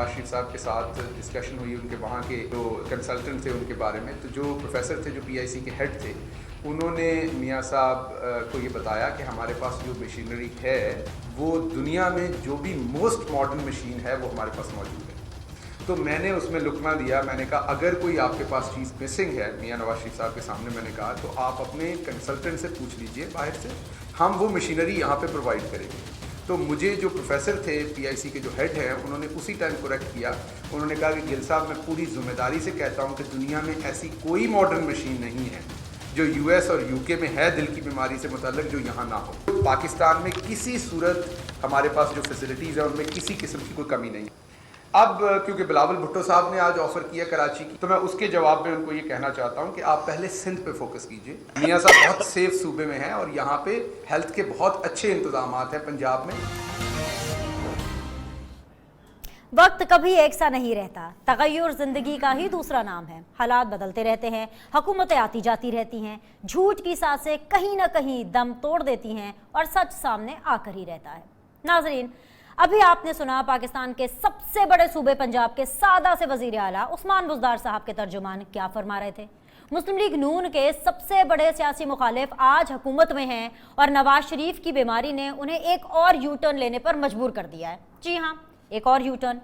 नवाज शरीफ साहब के साथ डिस्कशन हुई उनके वहाँ के जो कंसल्टेंट थे उनके बारे में, तो जो प्रोफेसर थे जो PIC के हेड थे, उन्होंने मियाँ साहब को ये बताया कि हमारे पास जो मशीनरी है वो दुनिया में जो भी मोस्ट मॉडर्न मशीन है वो हमारे पास मौजूद है। तो मैंने उसमें लुकमा दिया, मैंने कहा अगर कोई आपके पास चीज़ मिसिंग है, मियाँ नवाज शरीफ साहब के सामने मैंने कहा, तो आप अपने कंसल्टेंट से पूछ लीजिए बाहर से, हम वो मशीनरी यहाँ पे प्रोवाइड करेंगे। तो मुझे जो प्रोफेसर थे PIC के जो हेड हैं, उन्होंने उसी टाइम करेक्ट किया। उन्होंने कहा कि गिल साहब, मैं पूरी जिम्मेदारी से कहता हूँ कि दुनिया में ऐसी कोई मॉडर्न मशीन नहीं है जो US और UK में है दिल की बीमारी से मुतल्लिक जो यहाँ ना हो। पाकिस्तान में किसी सूरत हमारे पास जो फैसिलिटीज़ है उनमें किसी किस्म की कोई कमी नहीं। अब क्योंकि बिलावल भुट्टो साहब ने आज ऑफ़र किया कराची की, तो मैं उसके जवाब में उनको ये कहना चाहता हूँ कि आप पहले सिंध पे फोकस कीजिए। मियाँ साहब बहुत सेफ सूबे में हैं और यहाँ पे हेल्थ के बहुत अच्छे इंतजाम हैं पंजाब में। वक्त कभी एक सा नहीं रहता, तगय्युर जिंदगी का ही दूसरा नाम है। हालात बदलते रहते हैं, हुकूमतें आती जाती रहती हैं, झूठ की सांसें कहीं ना कहीं दम तोड़ देती हैं और सच सामने आकर ही रहता है। नाजरीन, अभी आपने सुना पाकिस्तान के सबसे बड़े सूबे पंजाब के सादा से वजीर आला उस्मान बुज़दार साहब के तर्जुमान क्या फरमा रहे थे। मुस्लिम लीग नून के सबसे बड़े सियासी मुखालिफ आज हुकूमत में हैं और नवाज शरीफ की बीमारी ने उन्हें एक और यू टर्न लेने पर मजबूर कर दिया है। जी हाँ, एक और U turn.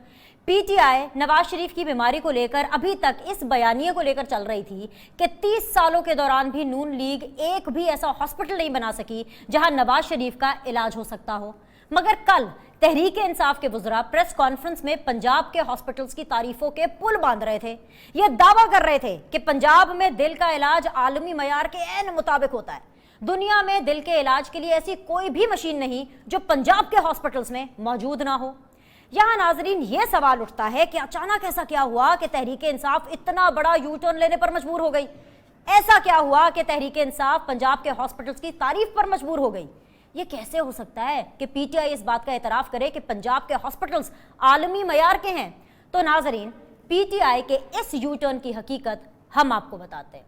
PTI Nawaz Sharif की बीमारी को लेकर अभी तक इस बयानिए को लेकर चल रही थी कि 30 सालों के दौरान भी नून लीग एक भी ऐसा हॉस्पिटल नहीं बना सकी जहां नवाज शरीफ का इलाज हो सकता हो। मगर कल तहरीक इंसाफ के वुज़रा प्रेस कॉन्फ्रेंस में पंजाब के हॉस्पिटल्स की तारीफों के पुल बांध रहे थे। यह दावा कर रहे थे कि पंजाब में दिल का इलाज आलमी मयार के ऐन मुताबिक होता है। दुनिया में दिल के इलाज के लिए ऐसी कोई भी मशीन नहीं जो पंजाब के हॉस्पिटल्स में मौजूद ना हो। यहाँ नाजरीन ये सवाल उठता है कि अचानक ऐसा क्या हुआ कि तहरीक इंसाफ इतना बड़ा यू टर्न लेने पर मजबूर हो गई। ऐसा क्या हुआ कि तहरीक इंसाफ पंजाब के हॉस्पिटल्स की तारीफ पर मजबूर हो गई। ये कैसे हो सकता है कि PTI इस बात का एतराफ़ करे कि पंजाब के हॉस्पिटल्स आलमी मयार के हैं। तो नाजरीन, PTI के इस यू टर्न की हकीकत हम आपको बताते हैं।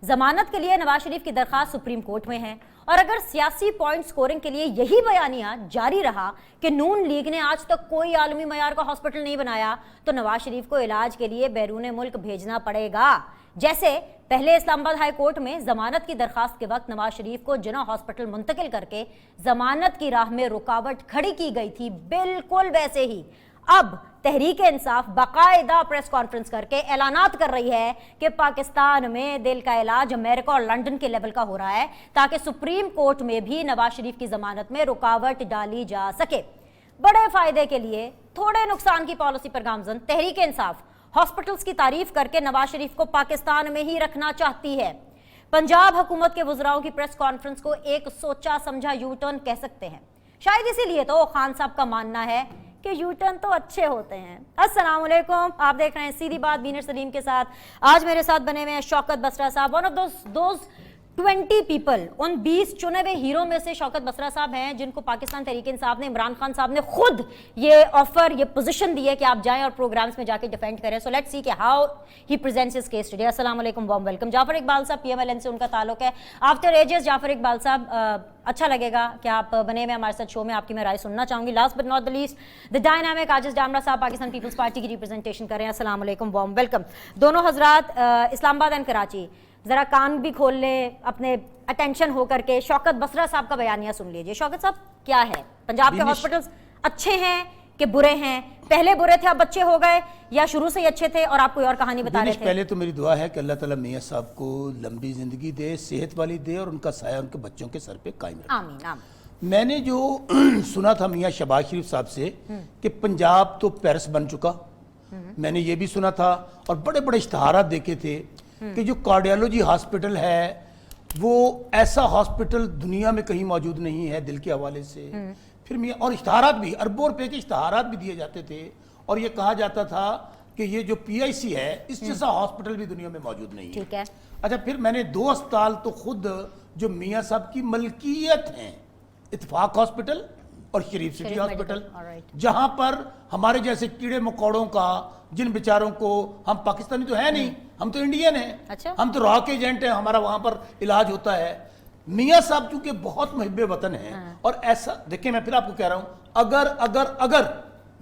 जमानत के लिए नवाज शरीफ की दरखास्त सुप्रीम कोर्ट में है और अगर सियासी पॉइंट स्कोरिंग के लिए यही बयानिया जारी रहा कि नून लीग ने आज तक कोई आलमी मयार का हॉस्पिटल नहीं बनाया, तो नवाज शरीफ को इलाज के लिए बैरून मुल्क भेजना पड़ेगा। जैसे पहले इस्लामाबाद हाई कोर्ट में जमानत की दरखास्त के वक्त नवाज शरीफ को जिना हॉस्पिटल मुंतकिल करके जमानत की राह में रुकावट खड़ी की गई थी, बिल्कुल वैसे ही अब तहरीक इंसाफ बाकायदा प्रेस कॉन्फ्रेंस करके ऐलानात कर रही है कि पाकिस्तान में दिल का इलाज अमेरिका और लंदन के लेवल का हो रहा है ताकि सुप्रीम कोर्ट में भी नवाज शरीफ की जमानत में रुकावट डाली जा सके। बड़े फायदे के लिए थोड़े नुकसान की पॉलिसी पर गामजन तहरीक इंसाफ हॉस्पिटल्स की तारीफ करके नवाज शरीफ को पाकिस्तान में ही रखना चाहती है। पंजाब हुकूमत के वुज़राओं की प्रेस कॉन्फ्रेंस को एक सोचा समझा यू टर्न कह सकते हैं। शायद इसीलिए तो खान साहब का मानना है कि यू टर्न तो अच्छे होते हैं। अस्सलाम वालेकुम, आप देख रहे हैं सीधी बात बीनर सलीम के साथ। आज मेरे साथ बने हुए हैं शौकत बसरा साहब, वन ऑफ दोज 20 पीपल, उन 20 चुने हुए हीरो में से शौकत बसरा साहब हैं जिनको पाकिस्तान तहरीक इंसाफ ने, इमरान खान साहब ने खुद ये ऑफर, ये पोजीशन दी है कि आप जाएं और प्रोग्राम्स में जाके डिफेंड करें। सो लेट्स सी कि how he presents his case today. अस्सलाम वालेकुम, वार्म वेलकम। जाफर इकबाल साहब, PMLN से उनका ताल्लुक है। आफ्टर एजेस जाफर इकबाल साहब, अच्छा लगेगा कि आप बने हुए हमारे साथ शो में, आपकी मैं राय सुनना चाहूंगी। Last but not the least, the dynamic Aziz Damra साहब पाकिस्तान पीपल्स पार्टी की रिप्रेजेंटेशन कर रहे हैं। अस्सलाम वालेकुम, वार्म वेलकम। दोनों हजरात इस्लामाबाद एंड कराची, जरा कान भी खोल लें अपने अटेंशन हो करके, शौकत बसरा साहब का बयानिया सुन लीजिए। शौकत साहब, क्या है पंजाब के हॉस्पिटल्स अच्छे हैं कि बुरे हैं? पहले बुरे थे अब अच्छे हो गए, या शुरू से ही अच्छे थे और आप कोई और कहानी बता रहे थे? पहले तो मेरी दुआ है कि अल्लाह ताला मियाँ साहब को लंबी जिंदगी दे, सेहत वाली दे और उनका साया उनके बच्चों के सर पे कायम रखे। आमीन आमीन। मैंने जो सुना था मियाँ शहबाज शरीफ साहब से कि पंजाब तो पेरिस बन चुका, मैंने ये भी सुना था और बड़े बड़े इश्तहारात देखे थे कि जो कार्डियोलॉजी हॉस्पिटल है वो ऐसा हॉस्पिटल दुनिया में कहीं मौजूद नहीं है दिल के हवाले से। फिर मियाँ, और इश्तहारात भी अरबों रुपए के इश्तहारात भी दिए जाते थे और ये कहा जाता था कि ये जो PIC है इस जैसा हॉस्पिटल भी दुनिया में मौजूद नहीं है। ठीक है। अच्छा, फिर मैंने 2 अस्पताल तो खुद जो मियाँ साहब की मलकियत हैं, इत्तेफाक हॉस्पिटल और शरीफ सिटी हॉस्पिटल, जहां पर हमारे जैसे कीड़े मकोड़ों का, जिन बेचारों को, हम पाकिस्तानी तो है नहीं, हम तो इंडियन हैं। अच्छा। हम तो रॉक एजेंट हैं, हमारा वहां पर इलाज होता है। मियाँ साहब चूंकि बहुत मुहिब्बे वतन हैं और ऐसा देखिए, मैं फिर आपको कह रहा हूं, अगर अगर अगर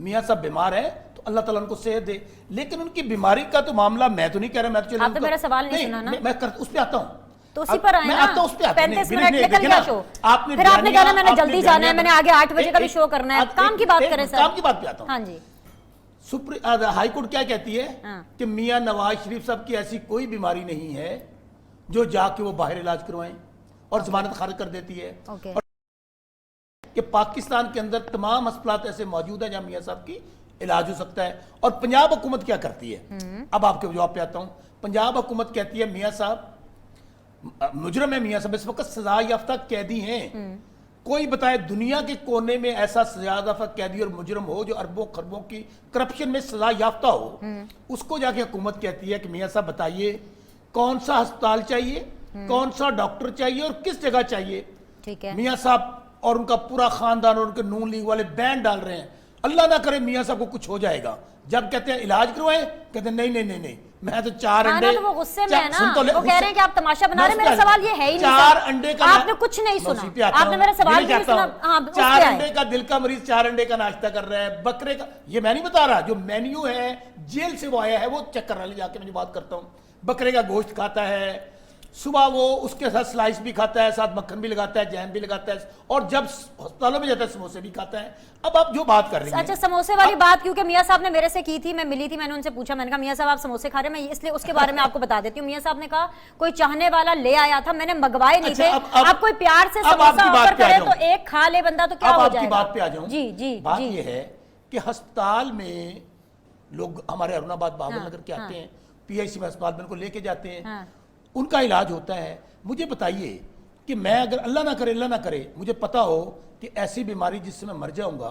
मियाँ साहब बीमार है तो अल्लाह ताला उनको सेहत दे, लेकिन उनकी बीमारी का तो मामला मैं तो नहीं कह रहा, मैं तो चलो आपने मेरा सवाल नहीं सुना ना? मैं उस पे आता हूँ, तो उसी पर आए मैं ना। आता हूँ उस पे आता हूँ। 35 मिनट निकल गया शो, आपने फिर आपने कहना मैंने आपने जल्दी जाना है, मैंने आगे 8 बजे का भी एक- शो करना है। आप काम की बात करें सर, काम की बात पे आता हूँ। हाँ जी। हाई कोर्ट क्या कहती है हाँ। कि मियां नवाज शरीफ साहब की ऐसी कोई बीमारी नहीं है जो जाके वो बाहर इलाज करवाएं, और जमानत खारिज कर देती है। ओके। और कि पाकिस्तान के अंदर तमाम अस्पताल ऐसे मौजूद हैं जहां मियां साहब की इलाज हो सकता है। और पंजाब हुकूमत क्या करती है, अब आपके जवाब पे आता हूं। पंजाब हुकूमत कहती है मियां साहब मुजरम है, मियां साहब इस वक्त सजा याफ्ता कैदी हैं। कोई बताए दुनिया के कोने में ऐसा सजा याफ्ता कैदी और मुजरम हो जो अरबों खरबों की करप्शन में सजा याफ्ता हो, उसको जाके हुकूमत कहती है कि मियां साहब बताइए कौन सा अस्पताल चाहिए, कौन सा डॉक्टर चाहिए और किस जगह चाहिए। ठीक है। मियां साहब और उनका पूरा खानदान और उनके नून लीग वाले बैन डाल रहे हैं, अल्लाह ना करे मियां साहब को कुछ हो जाएगा। जब कहते हैं इलाज करवाएं, कहते हैं नहीं नहीं नहीं नहीं, मैं तो 4 अंडे। तो वो गुस्से में है ना, सुन तो ले, वो कह रहे हैं कि आप तमाशा बना रहे हैं। मेरा सवाल ये है ही नहीं 4 सर। अंडे का आपने कुछ नहीं सुना, आपने मेरा सवाल भी नहीं सुना। हाँ, उस पे 4 आए। अंडे का दिल का मरीज 4 अंडे का नाश्ता कर रहा है, बकरे का, ये मैं नहीं बता रहा, जो मेन्यू है जेल से वो आया है वो चेक करने जाके मैं जो बात करता हूँ। बकरे का गोश्त खाता है, सुबह वो उसके साथ स्लाइस भी खाता है, साथ मक्खन भी लगाता है, जैम भी लगाता है, और जब अस्पतालों में जाता है समोसे भी खाता है। अब आप जो बात कर रही हैं, अच्छा समोसे वाली बात क्योंकि मियां साहब ने मेरे से की थी, मैं मिली थी, मैंने उनसे पूछा, मैंने कहा मियां साहब आप समोसे खा रहे हैं, मैं इसलिए उसके बारे में आपको बता देती हूँ। मियां साहब ने कहा कोई चाहने वाला ले आया था, मैंने मंगवाए नहीं थे। आप कोई प्यार से समोसा ऑफर करे तो एक खा ले बंदा तो क्या हो जाएगा। आपकी बात पे आ जाऊं। जी जी बात जी। ये है कि अस्पताल में लोग हमारे अरुणाबाद बहावल नगर के आते हैं, पीआईसी में अस्पताल में उनको लेके जाते हैं, उनका इलाज होता है। मुझे बताइए कि मैं अगर अल्लाह ना करे मुझे पता हो कि ऐसी बीमारी जिससे मैं मर जाऊंगा,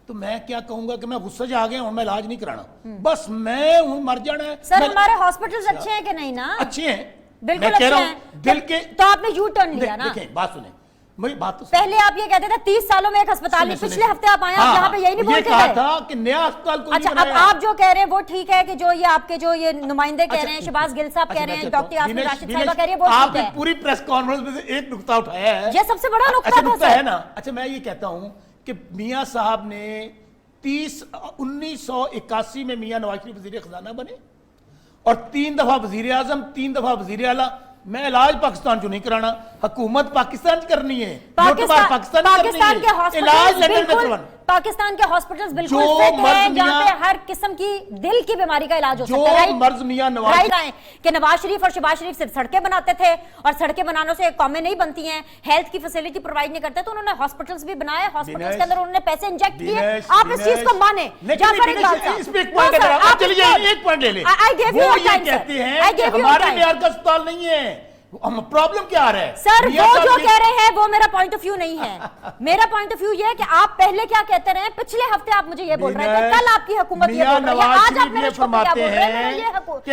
तो मैं क्या कहूंगा कि मैं गुस्सा जा आ गया हूं, मैं इलाज नहीं कराना, बस मैं हूं मर जाना है। सर हमारे हॉस्पिटल्स अच्छे हैं कि नहीं ना? अच्छे हैं, बिल्कुल मैं कह रहा अच्छे हूं हैं। दिल के। तो आपने यू टर्न लिया ना। देखें बात सुने, मेरी बात तो पहले आप ये कहते थे 30 सालों में एक अस्पताल नहीं, पिछले हफ्ते आप आए यहाँ पे यही नहीं बोल के कहा गए। था कि नया अस्पताल कोई अच्छा नहीं अब बनाया। आप जो कह रहे हैं वो ठीक है कि जो ये आपके जो ये नुमाइंदे कह अच्छा, रहे हैं, शहबाज गिल साहब कह रहे हैं, डॉक्टर यास्मीन दिनेश, राशिद साहिबा कह रही है वो ठीक आपने है। पूरी प्रेस कॉन्फ्रेंस में से एक नुकता उठाया है, ये सबसे बड़ा नुकता अच्छा था नुकता सर। है ना। अच्छा मैं ये कहता हूं कि मियां साहब ने 1981 में मियां नवाज शरीफ वजीर खजाना बने और 3 दफा वजीर आजम, 3 दफा वजीर आला। मैं इलाज पाकिस्तान जो नहीं कराना, हुकूमत पाकिस्तान की करनी है, पाकिस्तान के इलाज लंदन में हॉस्पिटल्स करवाना। पाकिस्तान के हॉस्पिटल्स बिल्कुल जो फिट मर्ज हैं जहां पे मियां- हर किस्म की दिल की बीमारी का इलाज हो जो सकता है। राइट? मर्ज मियां नवाज राइट है कि नवाज शरीफ और शहबाज शरीफ सिर्फ सड़कें बनाते थे और सड़कें बनाने से कौमें नहीं बनती हैं, हेल्थ की फैसिलिटी प्रोवाइड नहीं करते, तो उन्होंने हॉस्पिटल्स भी बनाए, हॉस्पिटल्स के अंदर उन्होंने पैसे इंजेक्ट किए। आप इस चीज को माने। जाफर इकबाल साहब, इस पे एक पॉइंट No, sir, आप आप चलिए इसको- एक पॉइंट ले ले। I gave you वो your ये time, sir. कहते I हैं कि gave you your हमारे time. बिहार का अस्पताल नहीं है, हम प्रॉब्लम क्या आ रहा है सर मियां वो साहब जो ये- कह रहे हैं वो मेरा पॉइंट ऑफ व्यू नहीं है। मेरा पॉइंट ऑफ व्यू ये है कि आप पहले क्या कहते रहे, पिछले हफ्ते आप मुझे ये बोल रहे थे, कल आपकी हुकूमत ये बोल रही है, आज आप मेरे को क्या बोल रहे हैं, मेरा ये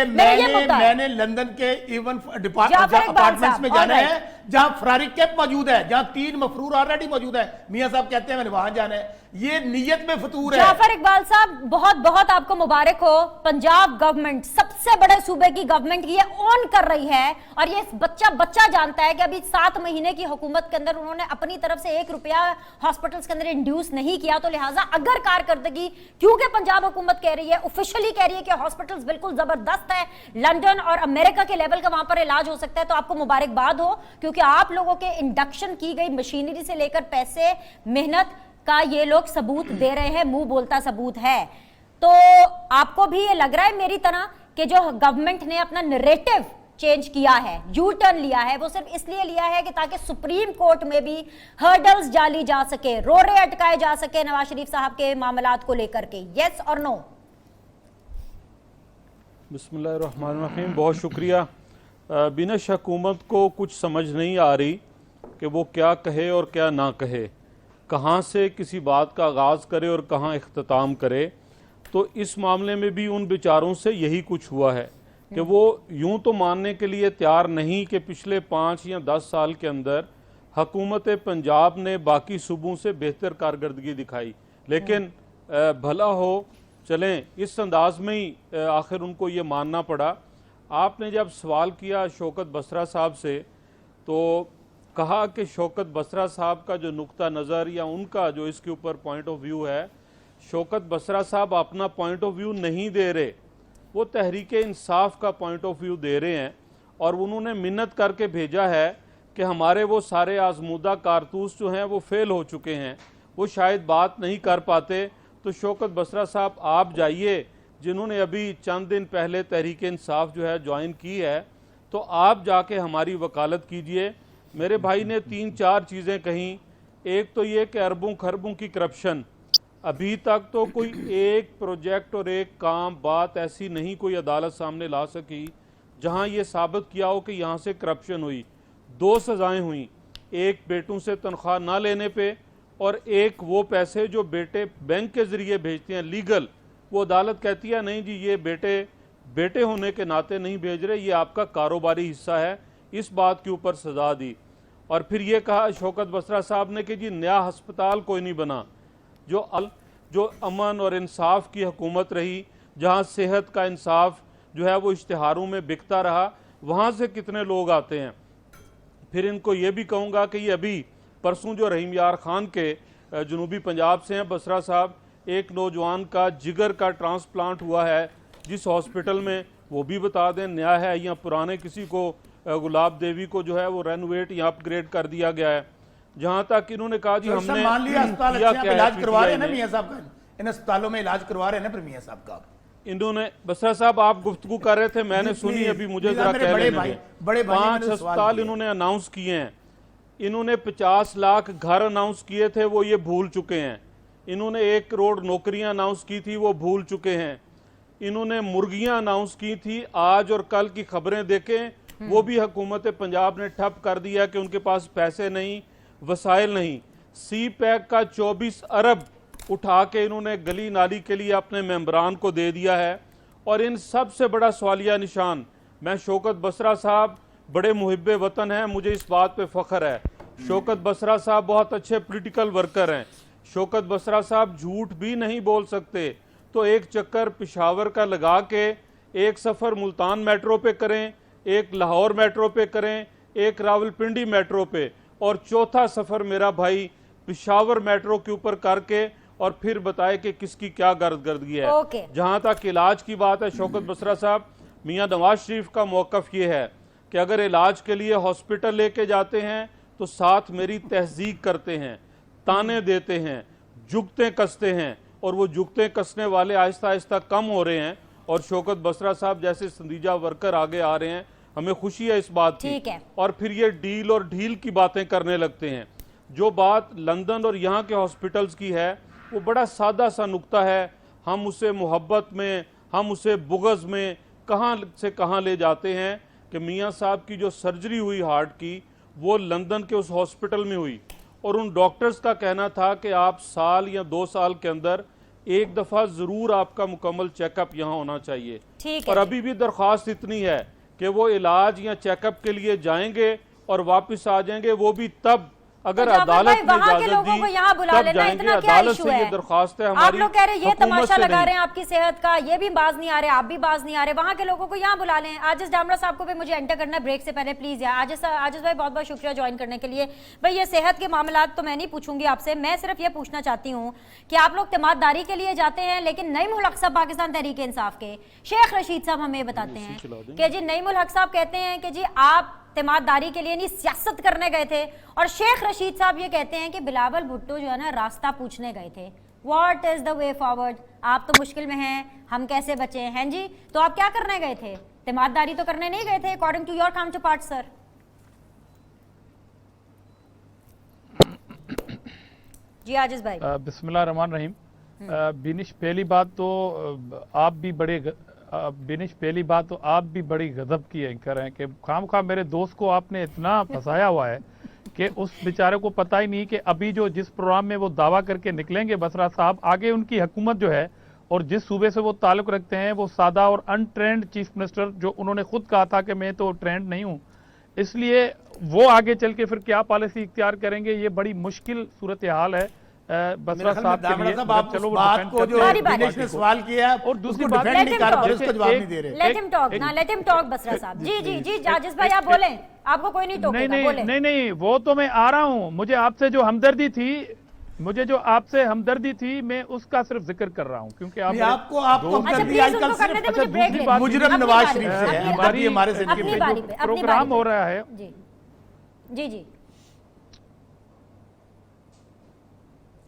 मेरा ये मुद्दा है। मैंने लंदन के इवन जाफर इकबाल अपार्टमेंट्स साहब, में जाना all है जहां फरारी कैंप मौजूद है, जहां 3 मफरूर ऑलरेडी मौजूद है। मियां साहब कहते हैं मैंने वहां जाना है, ये नीयत में फतूर है। जाफर इकबाल साहब बहुत बहुत आपको मुबारक हो। पंजाब गवर्नमेंट सबसे बड़े सूबे की गवर्नमेंट ये ऑन कर रही है और ये बच्चा जानता है कि अभी 7 महीने की हुकूमत के अंदर उन्होंने अपनी तरफ से 1 रुपया हॉस्पिटल्स के अंदर इंड्यूस नहीं किया, तो लिहाजा अगर कारकर्दगी, क्योंकि पंजाब हुकूमत कह रही है, ऑफिशियली कह रही है कि हॉस्पिटल्स बिल्कुल जबरदस्त है, लंदन और अमेरिका के लेवल का वहां पर इलाज हो सकता है, तो आपको मुबारकबाद हो, क्योंकि आप लोगों के इंडक्शन की गई मशीनरी से लेकर पैसे, मेहनत का ये लोग सबूत दे रहे हैं, मुंह बोलता सबूत है। तो आपको भी ये लग रहा है मेरी तरह कि जो गवर्नमेंट ने अपना नैरेटिव चेंज किया है, यू टर्न लिया है, वो सिर्फ इसलिए लिया है कि ताकि सुप्रीम कोर्ट में भी हर्डल्स डाली जा सके, रोरे अटकाए जा सके नवाज शरीफ साहब के मामलात को लेकर के। यस और नो? बिस्मिल्लाहिर्रहमानिर्रहीम, बहुत शुक्रिया। बिनश हुकूमत को कुछ समझ नहीं आ रही कि वो क्या कहे और क्या ना कहे, कहाँ से किसी बात का आगाज़ करे और कहाँ इख्तिताम करे। तो इस मामले में भी उन बेचारों से यही कुछ हुआ है कि वो यूं तो मानने के लिए तैयार नहीं कि पिछले 5 या 10 साल के अंदर हुकूमत पंजाब ने बाकी सूबों से बेहतर कारकर्दगी दिखाई, लेकिन भला हो चलें इस अंदाज में ही आखिर उनको ये मानना पड़ा। आपने जब सवाल किया शौकत बसरा साहब से, तो कहा कि शौकत बसरा साहब का जो नुक्ता नज़र या उनका जो इसके ऊपर पॉइंट ऑफ व्यू है, शौकत बसरा साहब अपना पॉइंट ऑफ व्यू नहीं दे रहे, वो तहरीक इंसाफ का पॉइंट ऑफ व्यू दे रहे हैं। और उन्होंने मिन्नत करके भेजा है कि हमारे वो सारे आजमूदा कारतूस जो हैं वो फेल हो चुके हैं, वो शायद बात नहीं कर पाते। तो शौकत बसरा साहब आप जाइए, जिन्होंने अभी चंद दिन पहले तहरीक इंसाफ जो है ज्वाइन की है, तो आप जाके हमारी वकालत कीजिए। मेरे भाई ने 3-4 चीज़ें कहीं। एक तो ये कि अरबों खरबों की करप्शन, अभी तक तो कोई एक प्रोजेक्ट और एक काम बात ऐसी नहीं कोई अदालत सामने ला सकी जहां ये साबित किया हो कि यहाँ से करप्शन हुई। 2 सज़ाएं हुई, एक बेटों से तनख्वाह ना लेने पे, और एक वो पैसे जो बेटे बैंक के ज़रिए भेजते हैं लीगल, वो अदालत कहती है नहीं जी ये बेटे होने के नाते नहीं भेज रहे, ये आपका कारोबारी हिस्सा है। इस बात के ऊपर सज़ा दी। और फिर ये कहा शौकत बसरा साहब ने कि जी नया अस्पताल कोई नहीं बना। जो अमन और इंसाफ की हुकूमत रही, जहाँ सेहत का इंसाफ जो है वो इश्तिहारों में बिकता रहा, वहाँ से कितने लोग आते हैं। फिर इनको ये भी कहूँगा कि ये अभी परसों जो रहीम यार खान के जनूबी पंजाब से हैं बसरा साहब, एक नौजवान का जिगर का ट्रांसप्लांट हुआ है जिस हॉस्पिटल में, वो भी बता दें नया है या पुराने किसी को गुलाब देवी को जो है वो रेनोवेट या अपग्रेड कर दिया गया है। जहां तक इन्होंने कहा जी हमने मान लिया अस्पताल किया अच्छा क्या इलाज है करवा रहे PTI हैं ना ने। मियां साहब का, इन अस्पतालों में इलाज करवा रहे हैं ना फिर मियां साहब का। इन्होंने बसरा साहब आप गुफ्तगू कर रहे थे, मैंने सुनी, अभी मुझे जरा कह लेने दें। 5 अस्पताल इन्होंने अनाउंस किए हैं। इन्होंने 50 लाख घर अनाउंस किए थे, वो ये भूल चुके हैं। इन्होंने 1 करोड़ नौकरियां अनाउंस की थी, वो भूल चुके हैं। इन्होंने मुर्गियां अनाउंस की थी, आज और कल की खबरें देखें, वो भी हुकूमत पंजाब ने ठप कर दिया कि उनके पास पैसे नहीं, वसाइल नहीं। सी पैक का 24 अरब उठा के इन्होंने गली नाली के लिए अपने मेंबरान को दे दिया है। और इन सबसे बड़ा सवालिया निशान, मैं शौकत बसरा साहब बड़े मुहिब्बे वतन हैं, मुझे इस बात पे फख्र है। शौकत बसरा साहब बहुत अच्छे पॉलिटिकल वर्कर हैं। शौकत बसरा साहब झूठ भी नहीं बोल सकते, तो एक चक्कर पिशावर का लगा के एक सफ़र मुल्तान मेट्रो पे करें, एक लाहौर मेट्रो पे करें, एक रावलपिंडी मेट्रो पे, और चौथा सफ़र मेरा भाई पिशावर मेट्रो के ऊपर करके और फिर बताए कि किसकी क्या गर्दगी है। जहां तक इलाज की बात है शौकत बसरा साहब, मियां नवाज शरीफ का मौक़िफ़ ये है कि अगर इलाज के लिए हॉस्पिटल लेके जाते हैं तो साथ मेरी तहज़ीक करते हैं, ताने देते हैं, जुगते कसते हैं, और वो जुगते कसने वाले आहिस्ता आहिस्ता कम हो रहे हैं। और शौकत बसरा साहब जैसे संदीजा वर्कर आगे आ रहे हैं, हमें खुशी है इस बात की। और फिर ये डील और ढील की बातें करने लगते हैं। जो बात लंदन और यहाँ के हॉस्पिटल्स की है वो बड़ा सादा सा नुक्ता है, हम उसे मोहब्बत में, हम उसे बुग़्ज़ में कहाँ से कहाँ ले जाते हैं कि मियाँ साहब की जो सर्जरी हुई हार्ट की, वो लंदन के उस हॉस्पिटल में हुई, और उन डॉक्टर्स का कहना था कि आप साल या 2 साल के अंदर एक दफ़ा ज़रूर आपका मुकम्मल चेकअप यहाँ होना चाहिए। और अभी भी दरख्वास्त इतनी है कि वो इलाज या चेकअप के लिए जाएंगे और वापस आ जाएंगे, वो भी तब अगर अदालत ने इजाजत दी तब जाएंगे। अदालत से ये दरख्वास्त है हमारी। आप लोग कह रहे हैं ये तमाशा लगा रहे हैं आपकी सेहत का, ये भी बाज नहीं आ रहे, आप भी बाज नहीं आ रहे, वहां के लोगों को यहाँ बुला लें। आजिज डामरा साहब को भी मुझे एंटर करना है ब्रेक से पहले, प्लीज यार। आजिज भाई बहुत बहुत शुक्रिया ज्वाइन करने के लिए। भाई ये सेहत के मामला तो मैं नहीं पूछूंगी आपसे, मैं सिर्फ ये पूछना चाहती हूँ कि आप लोग तिमारदारी के लिए जाते हैं, लेकिन नईमुल हक साहब पाकिस्तान तहरीक इंसाफ के शेख रशीद साहब हमें बताते हैं कि जी नईमुल हक साहब कहते हैं कि जी आप तिमारदारी के लिए नहीं सियासत करने गए थे, और शेख रशीद साहब ये कहते हैं कि बिलावल भुट्टो जो है ना रास्ता पूछने गए थे। What is the way forward? आप तो मुश्किल में हैं, हम कैसे बचे हैं जी? तो आप क्या करने गए थे? तिमारदारी तो करने नहीं गए थे according to your counterpart sir. जी आजिज भाई। बिस्मिल्लाह रहमान रहीम। बिनिश पहली बात तो आप भी बड़ी गजब की एंकर हैं कि खामखा मेरे दोस्त को आपने इतना फंसाया हुआ है कि उस बेचारे को पता ही नहीं कि अभी जो जिस प्रोग्राम में वो दावा करके निकलेंगे बसरा साहब, आगे उनकी हुकूमत जो है और जिस सूबे से वो ताल्लुक रखते हैं वो सादा और अनट्रेंड चीफ मिनिस्टर, जो उन्होंने खुद कहा था कि मैं तो ट्रेंड नहीं हूँ, इसलिए वो आगे चल के फिर क्या पॉलिसी इख्तियार करेंगे ये बड़ी मुश्किल सूरत हाल है बसरा साहब के लिए। चलो बात को जो दिनेश ने सवाल किया और दूसरी बात नहीं कर पा रहे, उसको जवाब नहीं दे रहे। लेट हिम टॉक बसरा साहब। जी आजिज भाई आप बोलें, आपको कोई नहीं टोकेगा, बोलें। नहीं वो तो मैं आ रहा हूँ, मुझे आपसे जो हमदर्दी थी मुझे जो आपसे हमदर्दी थी मैं उसका सिर्फ जिक्र कर रहा हूं, क्योंकि आप आपको हमदर्दी अच्छा, आजकल प्लीज उनको करने सिर्फ दे, मुझे ब्रेक लेने दे। मुजरम अपनी नवाज बारी शरीफ पे, से है, अपनी हमदर्दी बारी हमारे पे, जिंदगी अपनी में बारी पे, अपनी प्रोग्राम बारी हो पे। रहा है। जी जी जी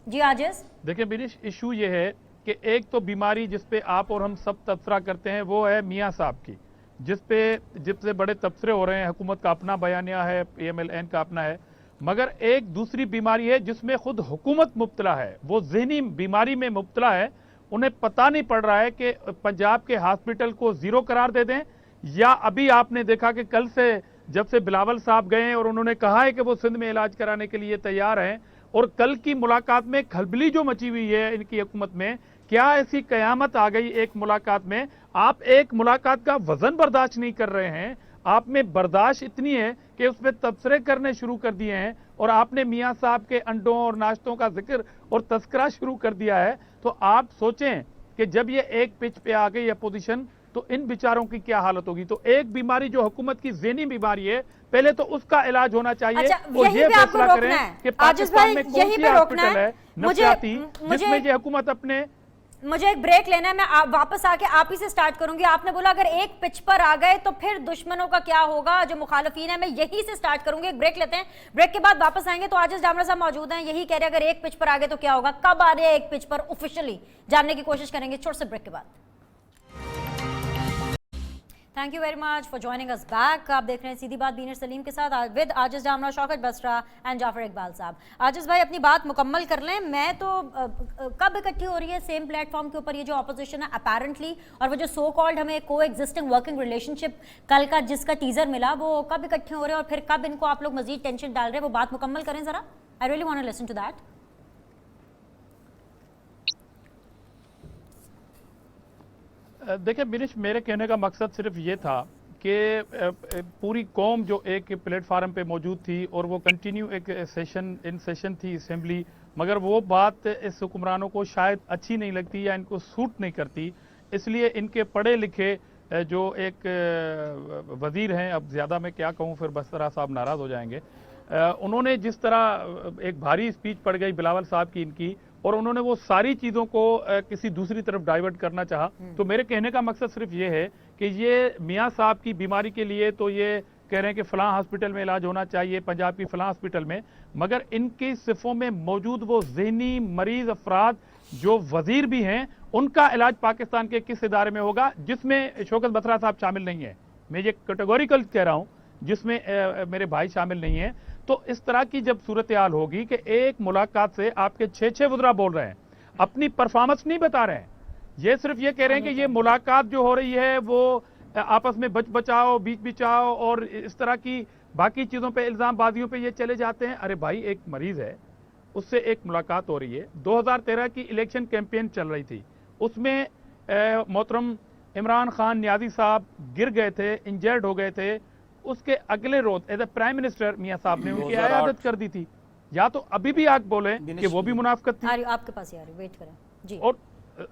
जी आजिज। देखिए बिनिश, इशू ये है कि एक तो बीमारी जिस पे आप और हम सब तबसरा करते हैं वो है मियां साहब की, जिससे बड़े तबसरे हो रहे हैं। हुकूमत का अपना बयानिया है, PMLN का अपना है, मगर एक दूसरी बीमारी है जिसमें खुद हुकूमत मुब्तला है, वो ज़हनी बीमारी में मुब्तला है। उन्हें पता नहीं पड़ रहा है कि पंजाब के हॉस्पिटल को जीरो करार दे दें, या अभी आपने देखा कि कल से जब से बिलावल साहब गए और उन्होंने कहा है कि वो सिंध में इलाज कराने के लिए तैयार हैं, और कल की मुलाकात में खलबली जो मची हुई है इनकी हुकूमत में, क्या ऐसी कयामत आ गई एक मुलाकात में? आप एक मुलाकात का वजन बर्दाश्त नहीं कर रहे हैं, आप में बर्दाश्त इतनी है कि उस पर तबसरे करने शुरू कर दिए हैं, और आपने मियां साहब के अंडों और नाश्तों का जिक्र और तस्करा शुरू कर दिया है। तो आप सोचें कि जब ये एक पिच पे आ गई अपोजिशन तो इन बेचारों की क्या हालत होगी। तो एक बीमारी जो हुकूमत की ज़हनी बीमारी है, पहले तो उसका इलाज होना चाहिए। अच्छा, और यहीं ये पे आपको फैसला रोकना करें है। कि आजिज पाकिस्तान भाई, में कौन यहीं सी पे रोकना हॉस्पिटल है। है नफ्सियाती, मुझे जिसमें ये हुकूमत अपने मुझे एक ब्रेक लेना है। मैं वापस आके आप ही से स्टार्ट करूंगी। आपने बोला अगर एक पिच पर आ गए तो फिर दुश्मनों का क्या होगा, जो मुखालफीन है। मैं यहीं से स्टार्ट करूंगी, एक ब्रेक लेते हैं, ब्रेक के बाद वापस आएंगे। तो आजिज डामरा साहब मौजूद हैं, यही कह रहे हैं अगर एक पिच पर आ गए तो क्या होगा, कब आ रहे हैं एक पिच पर ऑफिशियली, जानने की कोशिश करेंगे छोटे से ब्रेक के बाद। Thank you very much for joining us back. आप देख रहे हैं सीधी बात बीनर सलीम के साथ विद आजिज डामरा, शौकत बसरा एंड जाफर इकबाल साहब। आजिज भाई अपनी बात मुकम्मल कर लें। मैं तो कब इकट्ठी हो रही है सेम प्लेटफॉर्म के ऊपर ये जो ऑपोजिशन है अपेरेंटली, और वो जो सो कॉल्ड हमें को एग्जिस्टिंग वर्किंग रिलेशनशिप कल का जिसका टीजर मिला, वो कब इकट्ठे हो रहे हैं और फिर कब इनको आप लोग मजीद टेंशन डाल रहे हैं, वो बात मुकम्मल करें जरा। I really want to listen to that. देखिए बिनिश, मेरे कहने का मकसद सिर्फ ये था कि पूरी कौम जो एक प्लेटफार्म पे मौजूद थी और वो कंटिन्यू एक सेशन थी असेंबली, मगर वो बात इस हुक्मरानों को शायद अच्छी नहीं लगती या इनको सूट नहीं करती, इसलिए इनके पढ़े लिखे जो एक वजीर हैं, अब ज़्यादा मैं क्या कहूँ फिर बसरा साहब नाराज़ हो जाएंगे, उन्होंने जिस तरह एक भारी स्पीच पड़ गई बिलावल साहब की इनकी, और उन्होंने वो सारी चीज़ों को किसी दूसरी तरफ डाइवर्ट करना चाहा। तो मेरे कहने का मकसद सिर्फ ये है कि ये मियां साहब की बीमारी के लिए तो ये कह रहे हैं कि फ़लाँ हॉस्पिटल में इलाज होना चाहिए, पंजाब की फ़लाँ हॉस्पिटल में, मगर इनकी सिफ़ों में मौजूद वो ज़हनी मरीज़ अफराद जो वज़ीर भी हैं, उनका इलाज पाकिस्तान के किस इदारे में होगा जिसमें शौकत बसरा साहब शामिल नहीं है। मैं ये कैटेगोरिकल कह रहा हूँ, जिसमें मेरे भाई शामिल नहीं हैं। तो इस तरह की जब सूरत हाल होगी कि एक मुलाकात से आपके 6 वज़रा बोल रहे हैं, अपनी परफॉर्मेंस नहीं बता रहे हैं, ये सिर्फ ये कह रहे हैं कि ये मुलाकात जो हो रही है वो आपस में बचाओ, बीच बिचाओ और इस तरह की बाकी चीज़ों पे इल्ज़ाम बाजियों पे ये चले जाते हैं। अरे भाई, एक मरीज़ है, उससे एक मुलाकात हो रही है। 2013 की इलेक्शन कैंपेन चल रही थी, उसमें मोहतरम इमरान खान नियाजी साहब गिर गए थे, इंजर्ड हो गए थे। उसके अगले रोज एज ए प्राइम मिनिस्टर मियां साहब ने उनकी इयादत कर दी थी। या तो अभी भी आप बोले कि वो भी मुनाफकत थी, आपके पास ही आ रही, वेट करें जी। और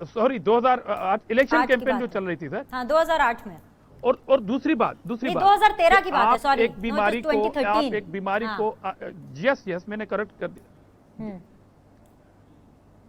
सॉरी 2008 इलेक्शन कैंपेन जो चल रही थी सर, हाँ 2008 में। और दूसरी बात 2013 की बात है, सॉरी, एक बीमारी को आप एक बीमारी को यस मैंने करेक्ट कर दिया।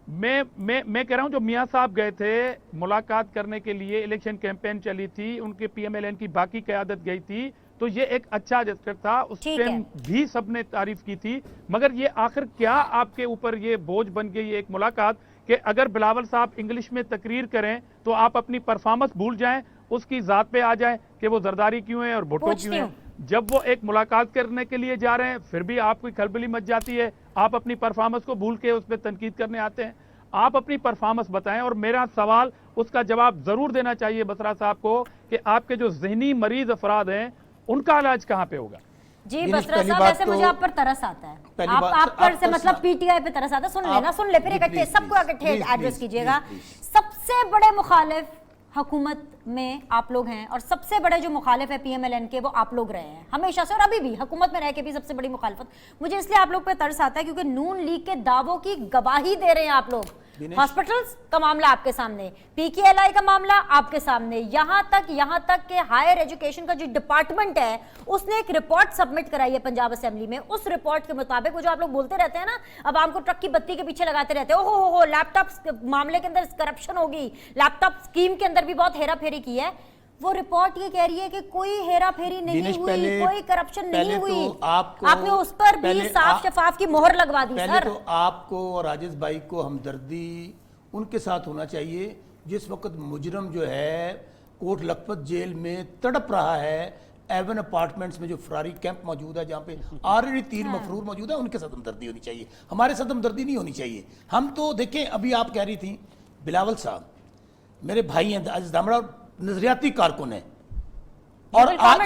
मैं कह रहा हूं जो मियां साहब गए थे मुलाकात करने के लिए, इलेक्शन कैंपेन चली थी, उनके PMLN की बाकी क़यादत गई थी, तो ये एक अच्छा जेस्चर था, उस टाइम भी सबने तारीफ की थी। मगर ये आखिर क्या आपके ऊपर ये बोझ बन गई एक मुलाकात कि अगर बिलावल साहब इंग्लिश में तकरीर करें तो आप अपनी परफॉर्मेंस भूल जाएं, उसकी ज़ात पे आ जाएं कि वो जरदारी क्यों है और भुट्टो क्यों है। जब वो एक मुलाकात करने के लिए जा रहे हैं फिर भी आपकी खलबली मच जाती है, आप अपनी परफॉर्मेंस को भूल के उस पर तनकीद करने आते हैं। आप अपनी परफॉर्मेंस बताएं, और मेरा सवाल उसका जवाब जरूर देना चाहिए बसरा साहब को कि आपके जो जहनी मरीज अफराद हैं उनका इलाज कहाँ पे होगा। जी बसरा साहब, वैसे मुझे आप पर तरस आता है, आप पर से मतलब PTI पे तरस आता है। सुन लेना, सुन ले, फिर इकट्ठे सबको इकट्ठे एड्रेस कीजिएगा। सबसे बड़े मुखालिफ हुकूमत में आप लोग हैं, और सबसे बड़े जो मुखालिफ है PMLN के वो आप लोग रहे हैं हमेशा से, और अभी भी हुकूमत में रह के भी सबसे बड़ी मुखालफत। मुझे इसलिए आप लोग पे तरस आता है क्योंकि नून लीग के दावों की गवाही दे रहे हैं आप लोग। हॉस्पिटल्स का मामला आपके सामने, पीकेएलआई का मामला आपके सामने, यहां तक के हायर एजुकेशन का जो डिपार्टमेंट है उसने एक रिपोर्ट सबमिट कराई है पंजाब असेंबली में। उस रिपोर्ट के मुताबिक वो जो आप लोग बोलते रहते हैं ना, अब आपको ट्रक की बत्ती के पीछे लगाते रहते हैं, ओहो लैपटॉप मामले के अंदर करप्शन होगी, लैपटॉप स्कीम के अंदर भी बहुत हेरा फेरी की है, वो रिपोर्ट ये कह रही है कि कोई हेरा फेरी नहीं हुई, कोई करप्शन नहीं हुई। तो आपने उस पर भी साफ शफाफ की मोहर लगवा दी। पहले सर तो आपको और राजेश भाई को हमदर्दी उनके साथ होना चाहिए जिस वक्त मुजरम जो है कोट लखपत जेल में तड़प रहा है, एवन अपार्टमेंट्स में जो फरारी कैंप मौजूद है जहाँ पे ऑलरेडी 3 मफरूर मौजूद है, उनके साथ हमदर्दी होनी चाहिए, हमारे साथ हमदर्दी नहीं होनी चाहिए। हम तो देखें, अभी आप कह रही थी बिलावल साहब मेरे भाई हैं, अजीज दामड़ा नजरियाती कारकुन है, और आज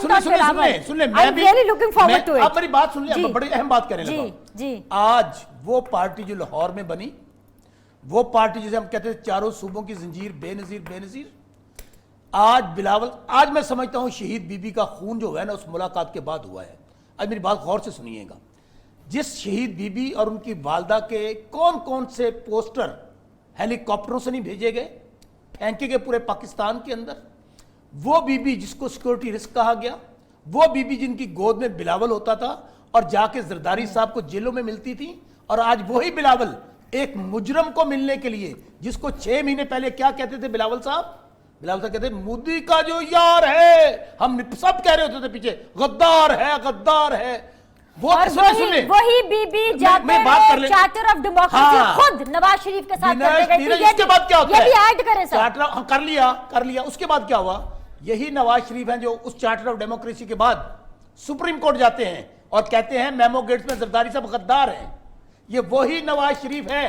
सुन ले मैं भी आप मेरी बात सुन ले, बड़ी अहम बात करने लगा। आज वो पार्टी जो लाहौर में बनी, वो पार्टी जिसे हम कहते हैं चारों सूबों की जंजीर बेनजीर, आज बिलावल, आज मैं समझता हूं शहीद बीबी का खून जो है ना उस मुलाकात के बाद हुआ है। आज मेरी बात गौर से सुनिएगा, जिस शहीद बीबी और उनकी वालदा के कौन कौन से पोस्टर हेलीकॉप्टरों से नहीं भेजे गए, फेंके गए पूरे पाकिस्तान के अंदर, वो बीबी जिसको सिक्योरिटी रिस्क कहा गया, वो बीबी जिनकी गोद में बिलावल होता था और जाके जरदारी साहब को जेलों में मिलती थी, और आज वही बिलावल एक मुजरम को मिलने के लिए, जिसको 6 महीने पहले क्या कहते थे बिलावल साहब कहते मोदी का जो यार है, हम सब कह रहे होते थे पीछे गद्दार है, वो वही बीबी मैं बात कर ले, चार्टर ऑफ डेमोक्रेसी खुद नवाज शरीफ के साथ इसके बाद क्या होता है, ये भी ऐड करें सर। चार्टर हम कर लिया, उसके बाद क्या हुआ, यही नवाज शरीफ हैं जो उस चार्टर ऑफ डेमोक्रेसी के बाद सुप्रीम कोर्ट जाते हैं और कहते हैं मेमो गेट्स में जरदारी साहब गद्दार हैं। ये वही नवाज शरीफ है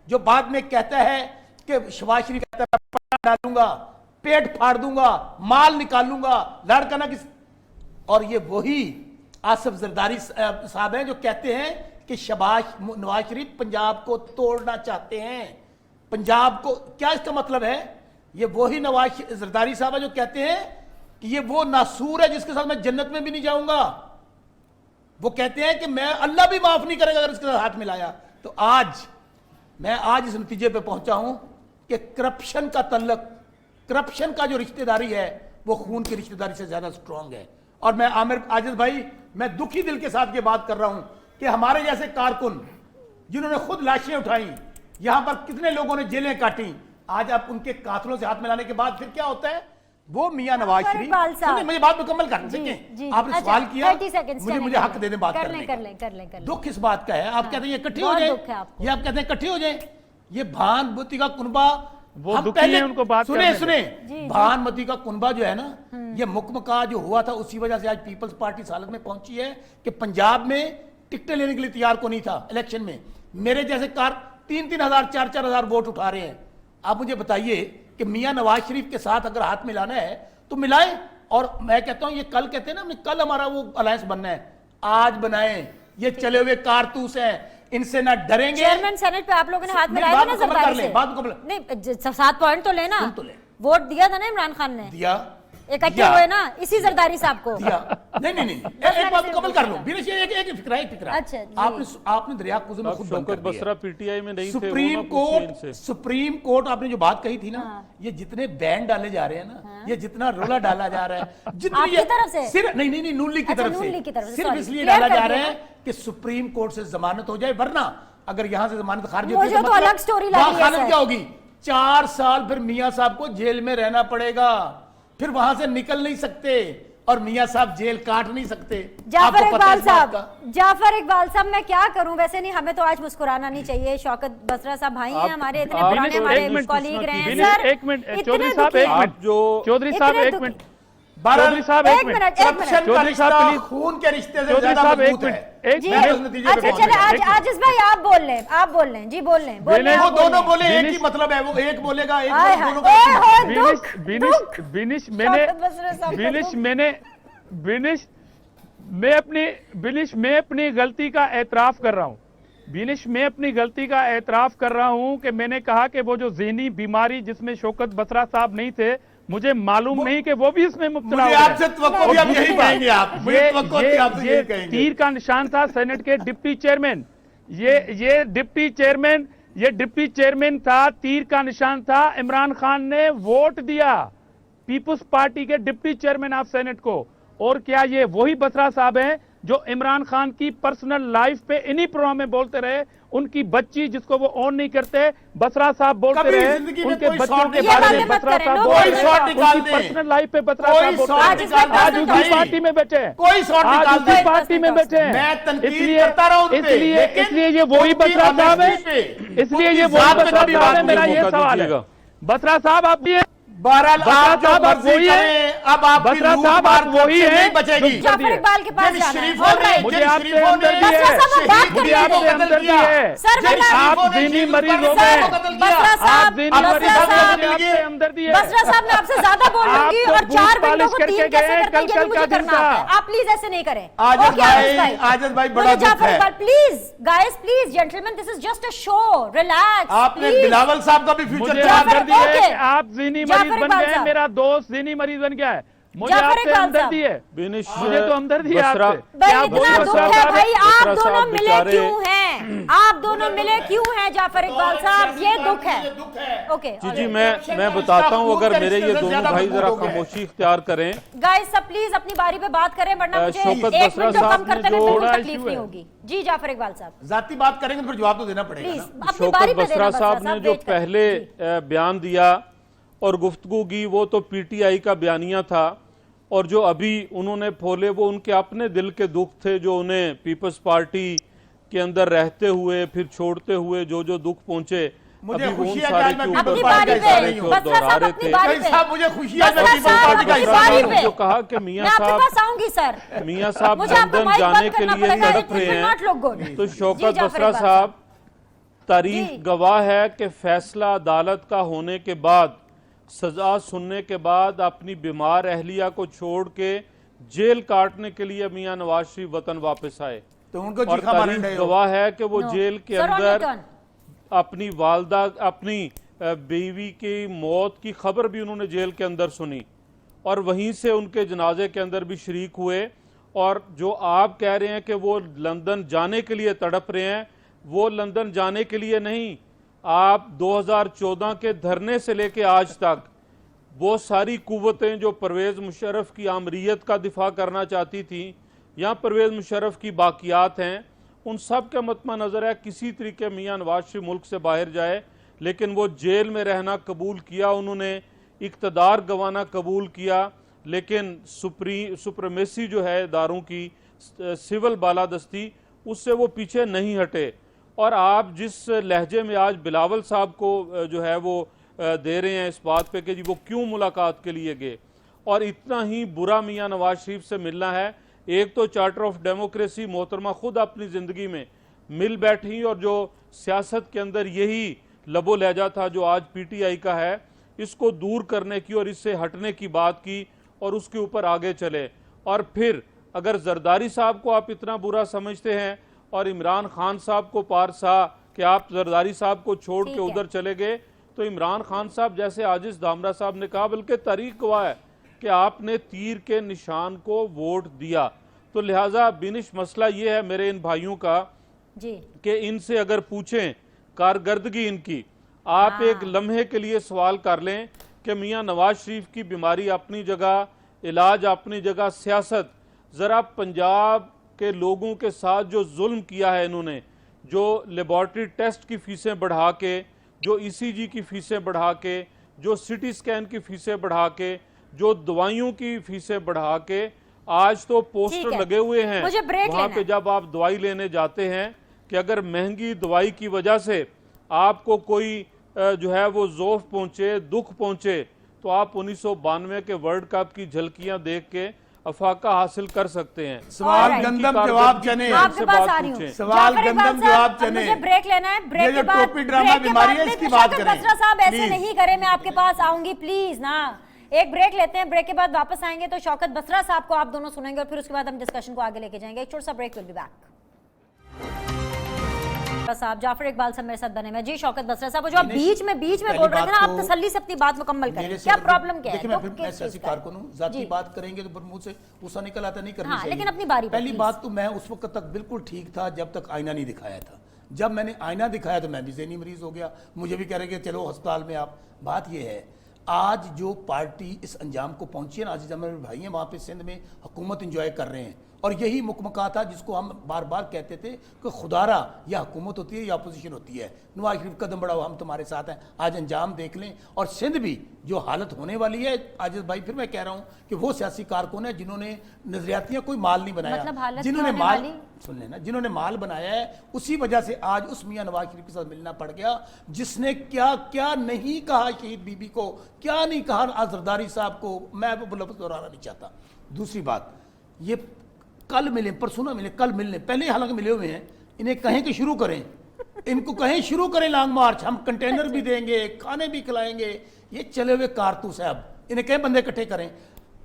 जो बाद में कहता है कि शहबाज शरीफ कहता है पटा डालूंगा, पेट फाड़ दूंगा, माल निकालूंगा, लड़का ना किस, और ये वही आसिफ जरदारी साहब हैं जो कहते हैं कि नवाज शरीफ पंजाब को तोड़ना चाहते हैं, पंजाब को, क्या इसका मतलब है, ये वही नवाज जरदारी साहब है जो कहते हैं कि ये वो नासूर है जिसके साथ मैं जन्नत में भी नहीं जाऊंगा, वो कहते हैं कि मैं अल्लाह भी माफ नहीं करेगा अगर इसके साथ हाथ मिलाया। तो मैं इस नतीजे पे पहुंचा हूं कि करप्शन का तल्लक, करप्शन का जो रिश्तेदारी है वो खून की रिश्तेदारी से ज्यादा स्ट्रांग है। और मैं आमिर आजिज भाई, मैं दुखी दिल के साथ ये बात कर रहा हूं कि हमारे जैसे कारकुन जिन्होंने खुद लाशें उठाई, यहां पर कितने लोगों ने जेलें काटी, आज आप उनके कातलों से हाथ मिलाने के बाद फिर क्या होता है, वो मियां नवाज शरीफ, मुझे बात मुकम्मल कर दें, आपने सवाल किया, मुझे हक दे दें बात करने का। दुख इस बात का है, आप कहते हैं ये इकट्ठे हो जाए, ये आप कहते हैं इकट्ठे हो जाए, ये भानुमती का कुनबा, वो दुखी है, उनको बात सुने भानुमती का कुनबा जो है ना, ये मुकमका जो हुआ था उसी वजह से आज पीपल्स पार्टी इस हालत में पहुंची है कि पंजाब में टिकटें लेने के लिए तैयार को नहीं था इलेक्शन में। मेरे जैसे कार 3-3 हजार 4-4 हजार वोट उठा रहे हैं। आप मुझे बताइए कि मियां नवाज शरीफ के साथ अगर हाथ मिलाना है तो मिलाएं, और मैं कहता हूं ये कल कहते हैं ना, कल हमारा वो अलायंस बनना है, आज बनाएं, ये चले हुए कारतूस हैं, इनसे ना डरेंगे। चेयरमैन सेनेट पे आप लोगों ने हाथ मिलाया था ना जरदारी से, नहीं 7 पॉइंट तो लेना, वोट दिया था ना इमरान खान ने, दिया इकट्ठे हुए ना इसी जरदारी साहब को दिया। नहीं एक बात मुकम्मल कर लो, एक फिक्रा। अच्छा, आपने दरिया कुज़ में खुद बंद कर दिया, बसरा पीटीआई में नहीं थे, सुप्रीम कोर्ट आपने जो बात कही थी ना, ये जितने बैन डाले जा रहे हैं ना, ये जितना रोला डाला जा रहा है, जितनी तरफ से सिर्फ नहीं नून लीग की तरफ से सिर्फ इसलिए डाला जा रहा है कि सुप्रीम कोर्ट से जमानत हो जाए, वरना अगर यहां से जमानत खारिज होती है तो अलग स्टोरी क्या होगी, 4 साल फिर मियां साहब को जेल में रहना पड़ेगा, फिर वहां से निकल नहीं सकते और मियां साहब जेल काट नहीं सकते। जाफर इकबाल साहब मैं क्या करूं, वैसे नहीं, हमें तो आज मुस्कुराना नहीं चाहिए, शौकत बसरा साहब भाई हैं हमारे, इतने पुराने हमारे कॉलीग रहे हैं सर। एक मिनट चौधरी साहब, एक मिनट चौधरी साहब, एक मिनट चौधरी साहब, एक मिनट चौधरी साहब प्लीज, खून के रिश्ते से चौधरी साहब एक मिनट, अच्छा चले आजिज भाई आप बोल लें जी, बोल लें वो दोनों बोले, एक ही मतलब है, वो एक बोलेगा एक मैं अपनी गलती का एतराफ कर रहा हूँ, मैं अपनी गलती का एतराफ कर रहा हूँ कि मैंने कहा कि वो जो ज़हनी बीमारी जिसमें शौकत बसरा साहब नहीं थे, मुझे मालूम नहीं कि वो भी इसमें मुब्तला हो गए। ये तीर का निशान था सेनेट के डिप्टी चेयरमैन, ये डिप्टी चेयरमैन ये डिप्टी चेयरमैन था, तीर का निशान था। इमरान खान ने वोट दिया पीपुल्स पार्टी के डिप्टी चेयरमैन ऑफ सेनेट को। और क्या ये वही बसरा साहब हैं जो इमरान खान की पर्सनल लाइफ पे इन्हीं प्रोग्राम में बोलते रहे? उनकी बच्ची जिसको वो ऑन नहीं करते, बसरा साहब बोलते रहे उनके बच्चों के बारे में। बसरा साहब बोलते रहे उनकी पर्सनल लाइफ पे। बसरा साहब बोलते हैं आज उसी पार्टी में बैठे हैं, आज उसी पार्टी में बैठे हैं। इसलिए ये वही बसरा साहब है, इसलिए ये वही बसरा साहब है। मेरा ये सवाल है, बसरा साहब आप भी हैं? बहरहाल आप जो मर्जी करें, अब आपकी बसरा साहब आप वही हैं बचेगी। जाफर इकबाल के पास जाना है। मुझे आपसे हमदर्दी है, मुझे आपसे हमदर्दी है। आप ज़हनी मरीज हो गए, आप ज़हनी मरीज हो गए, मुझे आपसे हमदर्दी है। बसरा साहब मैं आपसे ज्यादा बोल लूंगी और आप तो 4 बूथ मिनटों को पालिश 3 कैसे करके करते हैं गए, ये मुझे कल करना का आता है। आप प्लीज ऐसे नहीं करें। आजत Okay, भाई बड़ा मुझे दुख जाफर है। Iqbal please, guys please, gentleman, this is just a show, relax. आपने बिलावल साहब का भी फ्यूचर मुझे खराब कर हमदर्दी है ओके। कि आप ज़हनी मरीज जाफर बन इकबाल गए, साहब। मेरा दोस्त ज़हनी मरीज बन गया है। मुझे जाफर आपसे इकबाल हमदर्दी है, बिनिश मुझे तो हमदर्दी है बसरा- आपसे। भाई क्या इतना बोल दुख रहे है हो? भाई, आप बसरा दोनों साहब मिले बेचारे- क्यों हैं? आप दोनों मिले क्यों हैं जाफर इकबाल साहब? ये दुख है। ओके जी मैं बताता हूँ, अगर मेरे ये दोनों भाई जरा खामोशी इख्तियार करें। गाइस सब प्लीज अपनी बारी पे बात करें, वरना मुझे शौकत 1 बसरा मिनट कम साहब ने करते में जो बिल्कुल बड़ा तकलीफ इशू नहीं है। होगी। जी जाफर इकबाल साहब जाती बात करेंगे तो फिर जवाब तो देना पड़ेगा प्लीज ना। अपनी बारी शौकत पे देना। बसरा बसरा साहब ने जो वेट करें। पहले जी। बयान दिया और गुफ्तगू की वो तो पीटीआई का बयानिया था, और जो अभी उन्होंने फोले वो उनके अपने दिल के दुख थे, जो उन्हें पीपल्स पार्टी के अंदर रहते हुए फिर छोड़ते हुए जो दुख पहुंचे। मुझे अभी वो उन खुशी है कि सारे आज मैं के पीपल्स अपनी ऊपर पार्टी बारी का हिस्सा पे नहीं हूं। बसरा दोहरा साहब रहे अपनी थे। बारी भाई पे। साहब मुझे खुशी है मैं बसरा पीपल्स साहब पार्टी का अपनी हिस्सा बारी नहीं पे। हूं। जो कहा कि मैं मियां आपके साहब पास आऊंगी सर। साहब मुझे आपका लंदन माइक जाने बंद के करना लिए पड़ेगा, तड़प it रहे will हैं। not look good। तो जी, शौकत जाफर बसरा इकबाल साहब, तारीख जी। गवाह है कि फैसला अदालत का होने के बाद, सजा सुनने के बाद अपनी बीमार अहलिया को छोड़ के जेल काटने के लिए मियां नवाज शरीफ वतन वापस आए। तो उनको और चीखा मारने तारीख नहीं हो। गवाह है कि वो No. जेल के Sir, on your अंदर turn। अपनी वालदा, अपनी बीवी की मौत की खबर भी उन्होंने जेल के अंदर सुनी और वहीं से उनके जनाजे के अंदर भी शरीक हुए। और जो आप कह रहे हैं कि वो लंदन जाने के लिए तड़प रहे हैं, वो लंदन जाने के लिए नहीं। आप 2014 के धरने से लेके आज तक वो सारी कुव्वतें जो परवेज़ मुशर्रफ की आमरीत का दिफा करना चाहती थी या परवेज़ मुशर्रफ की बाकियात हैं, उन सब के मतमा नज़र है किसी तरीके मियां नवाज शरीफ मुल्क से बाहर जाए, लेकिन वो जेल में रहना कबूल किया, उन्होंने इक़्तिदार गंवाना कबूल किया, लेकिन सुप्रीमेसी जो है इदारों की सिविल बालादस्ती, उससे वो पीछे नहीं हटे। और आप जिस लहजे में आज बिलावल साहब को जो है वो दे रहे हैं इस बात पे कि जी वो क्यों मुलाकात के लिए गए, और इतना ही बुरा मियां नवाज शरीफ से मिलना है। एक तो चार्टर ऑफ डेमोक्रेसी मोहतरमा खुद अपनी ज़िंदगी में मिल बैठी, और जो सियासत के अंदर यही लबो लहजा था जो आज पीटीआई का है, इसको दूर करने की और इससे हटने की बात की और उसके ऊपर आगे चले। और फिर अगर जरदारी साहब को आप इतना बुरा समझते हैं और इमरान खान साहब को पारसा कि आप जरदारी साहब को छोड़ के उधर चले गए, तो इमरान खान साहब जैसे आजिज दामरा साहब ने कहा, बल्कि तारीख गवाह है कि आपने तीर के निशान को वोट दिया। तो लिहाजा बिनिश मसला ये है मेरे इन भाइयों का जी कि इनसे अगर पूछें कारकर्दगी इनकी, आप एक लम्हे के लिए सवाल कर लें कि मियां नवाज शरीफ की बीमारी अपनी जगह, इलाज अपनी जगह, सियासत, ज़रा पंजाब के लोगों के साथ जो जुल्म किया है इन्होंने, जो लेबॉर्ट्री टेस्ट की फीसें बढ़ा के, जो ईसीजी की फीसें बढ़ा के, जो सिटी स्कैन की फीसें बढ़ा के, जो दवाइयों की फीसें बढ़ा के, आज तो पोस्टर लगे हुए हैं वहां पे जब आप दवाई लेने जाते हैं कि अगर महंगी दवाई की वजह से आपको कोई जो है वो ज़ौफ़ पहुंचे, दुख पहुंचे, तो आप 1992 के वर्ल्ड कप की झलकियां देख के अफाका हासिल कर सकते हैं। सवाल गंदम जवाब चने, आपके पास आ रही हूं। सवाल गंदम जवाब चने। मुझे ब्रेक लेना है, ब्रेक के बाद टोपी ड्रामा बीमारी है, इसकी बात करें। बसरा साहब ऐसे नहीं करें, मैं आपके पास आऊंगी प्लीज ना। एक ब्रेक लेते हैं, ब्रेक के बाद वापस आएंगे तो शौकत बसरा साहब को आप दोनों सुनेंगे और फिर उसके बाद हम डिस्कशन को आगे लेके जाएंगे। एक छोटा सा ब्रेक, विल बी बैक। साहब जाफर इकबाल साहब मेरे साथ बने हुए। जी शौकत बसरा साहब, जो आप बीच में बोल रहे थे ना, आप तसल्ली से अपनी बात मुकम्मल करें। क्या प्रॉब्लम क्या है? देखिए मैं फिर मैं सियासी कारकुन हूं, जाती बात करेंगे तो मुंह से गुस्सा निकल आता, नहीं करनी चाहिए। लेकिन अपनी बारी पहली बात तो मैं उस वक्त तक बिल्कुल ठीक था जब तक आईना नहीं दिखाया था। जब मैंने आईना दिखाया तो मैं भी ज़हनी मरीज हो गया, मुझे भी कह रहे कि चलो अस्पताल में आप। बात यह है आज जो पार्टी इस अंजाम को पहुंची है ना, आज जब मेरे भाई हैं वहाँ पे सिंध में हुकूमत इंजॉय कर रहे हैं, और यही मुकमका था जिसको हम बार बार कहते थे कि खुदारा या हुकूमत होती है या अपोजिशन होती है। नवाज शरीफ कदम बढ़ाओ, हम तुम्हारे साथ हैं। आज अंजाम देख लें। और सिंध भी जो हालत होने वाली है, आजिज भाई फिर मैं कह रहा हूँ कि वो सियासी कारकुन है जिन्होंने नजरियातियाँ कोई माल नहीं बनाया, मतलब हालत जिन्होंने होने माल वाली? सुन लेना, जिन्होंने माल बनाया है, उसी वजह से आज उस मियां नवाज शरीफ के साथ मिलना पड़ गया जिसने क्या क्या नहीं कहा शहीद बीबी को, क्या नहीं कहा जरदारी साहब को। मैं वो लफ्ज़ दोहराना नहीं चाहता। दूसरी बात, ये कल मिले, परसों ना मिले, कल मिलने, पहले हालांकि मिले हुए हैं, इन्हें कहें कि शुरू करें, इनको कहें शुरू करें लॉन्ग मार्च, हम कंटेनर भी देंगे, खाने भी खिलाएंगे। ये चले हुए कारतूस है। अब इन्हें कहें बंदे इकट्ठे करें।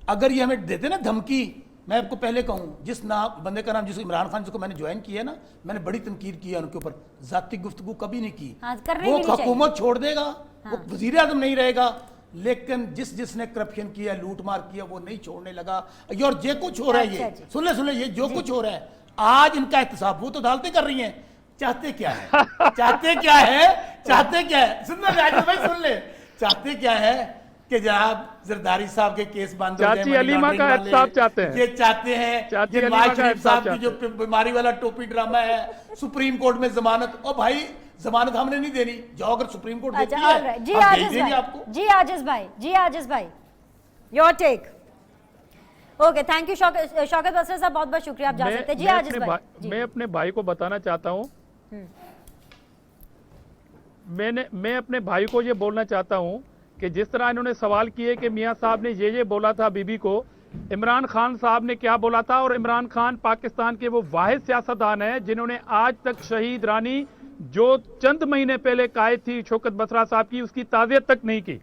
अगर ये हमें देते ना धमकी, मैं आपको पहले कहूँ, जिस नाम बंदे का नाम जिस इमरान खान जिसको मैंने ज्वाइन किया ना, मैंने बड़ी तनकीद की है उनके ऊपर, जाती गुफ्तगू कभी नहीं की। हाँ, करनी वो भी नहीं चाहिए। हुकूमत छोड़ देगा, वो वजीर आजम नहीं रहेगा, लेकिन जिसने करप्शन किया, लूटमार किया, वो नहीं छोड़ने लगा। ये और जे कुछ हो रहा है, ये सुन ले ये जो कुछ हो रहा है आज इनका एहतसाब, वो तो अदालतें कर रही हैं। चाहते क्या है? चाहते क्या है? चाहते क्या है? सुन ले भाई, सुन ले, चाहते क्या है कि जनाब जरदारी साहब के केस बंद हो जाए, चाची अलीमा का एहतसाब चाहते हैं। ये चाहते हैं चाची ये अलीमा नवाज का शरीफ साहब की एहतसाब जो बीमारी वाला टोपी ड्रामा है, सुप्रीम कोर्ट में जमानत। और भाई जमानत हमने नहीं देनी, जाओ अगर सुप्रीम कोर्ट देती अच्छा, है all right. जी हम भेज आजिज देंगे भाई, आपको। जी आजिज भाई, your take. Okay, thank you Shaukat Basra sahab, बहुत बहुत शुक्रिया, आप जा सकते हैं। जी आजिज भाई, जी। मैं अपने भाई को बताना चाहता हूँ, मैं अपने भाई को ये बोलना चाहता हूँ कि जिस तरह इन्होंने सवाल किए कि मियाँ साहब ने ये बोला था बीबी को, इमरान खान साहब ने क्या बोला था। और इमरान खान पाकिस्तान के वो वाहिद सियासतदान है जिन्होंने आज तक शहीद रानी जो चंद महीने पहले कायद थी शौकत बसरा साहब की, उसकी ताज़ियत तक नहीं की।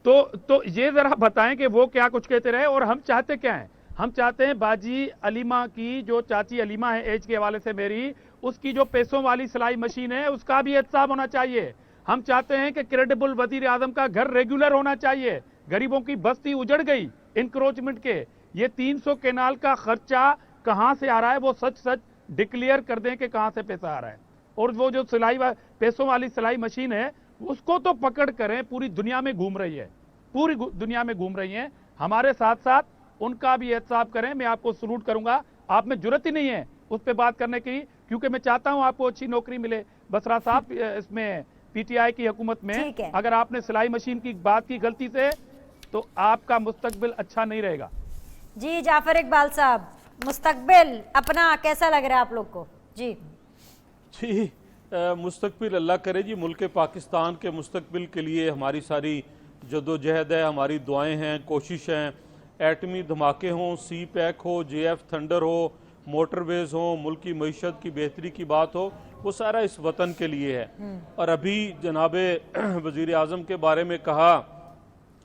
तो ये जरा बताएं कि वो क्या कुछ कहते रहे और हम चाहते क्या हैं। हम चाहते हैं बाजी अलीमा की, जो चाची अलीमा है एज के हवाले से मेरी, उसकी जो पैसों वाली सिलाई मशीन है उसका भी एहतसाब होना चाहिए। हम चाहते हैं कि क्रेडिबल वजीर आजम का घर रेगुलर होना चाहिए। गरीबों की बस्ती उजड़ गई इंक्रोचमेंट के। ये 300 केनाल का खर्चा कहां से आ रहा है, वो सच डिक्लेयर कर दें कि कहां से पैसा आ रहा है। और वो जो पैसों वाली सिलाई मशीन है उसको तो पकड़ करें, पूरी दुनिया में घूम रही है, पूरी दुनिया में घूम रही है। हमारे साथ साथ उनका भी एहतसाब करें। मैं आपको सलूट करूंगा, आप में जुर्रत ही नहीं है उस पर बात करने की, क्योंकि मैं चाहता हूं आपको अच्छी नौकरी मिले। बसरा साहब, इसमें पीटीआई की हुकूमत में अगर आपने सिलाई मशीन की बात की गलती से, तो आपका मुस्तकबिल अच्छा नहीं रहेगा। जी जाफर इकबाल साहब, मुस्तकबिल अपना कैसा लग रहा है आप लोग को? जी मुस्तकबिल अल्लाह करे जी, मुल्क पाकिस्तान के मुस्तकबिल के लिए हमारी सारी जद्दोजहद है, हमारी दुआएं हैं, कोशिश हैं। एटमी धमाके हों, सी पैक हो, JF थंडर हो, मोटरवेज हो, मुल्क की मईशत की बेहतरी की बात हो, वो सारा इस वतन के लिए है। और अभी जनाबे वज़ीर आज़म के बारे में कहा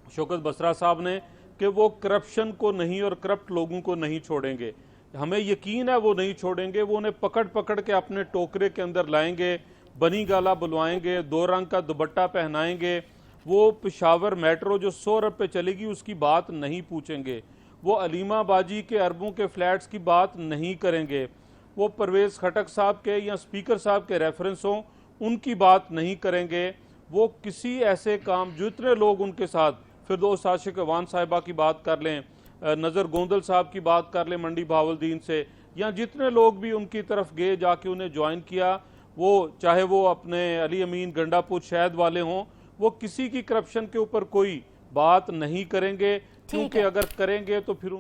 शौकत बसरा साहब ने कि वो करप्शन को नहीं और करप्ट लोगों को नहीं छोड़ेंगे। हमें यकीन है वो नहीं छोड़ेंगे। वो उन्हें पकड़ के अपने टोकरे के अंदर लाएंगे, बनी गाला बुलवाएंगे, 2 रंग का दुपट्टा पहनाएंगे। वो पेशावर मेट्रो जो 100 अरब पे चलेगी उसकी बात नहीं पूछेंगे। वो अलीमा बाजी के अरबों के फ्लैट्स की बात नहीं करेंगे। वो परवेज़ खटक साहब के या स्पीकर साहब के रेफरेंस हों उनकी बात नहीं करेंगे। वो किसी ऐसे काम, जितने लोग उनके साथ, फिरदौस आशिक अवान साहिबा की बात कर लें, नज़र गोंदल साहब की बात कर लें मंडी भावलदीन से, या जितने लोग भी उनकी तरफ गए जाके उन्हें ज्वाइन किया, वो चाहे वो अपने अली अमीन गंडापुर शहद वाले हों, वो किसी की करप्शन के ऊपर कोई बात नहीं करेंगे, क्योंकि अगर करेंगे तो फिर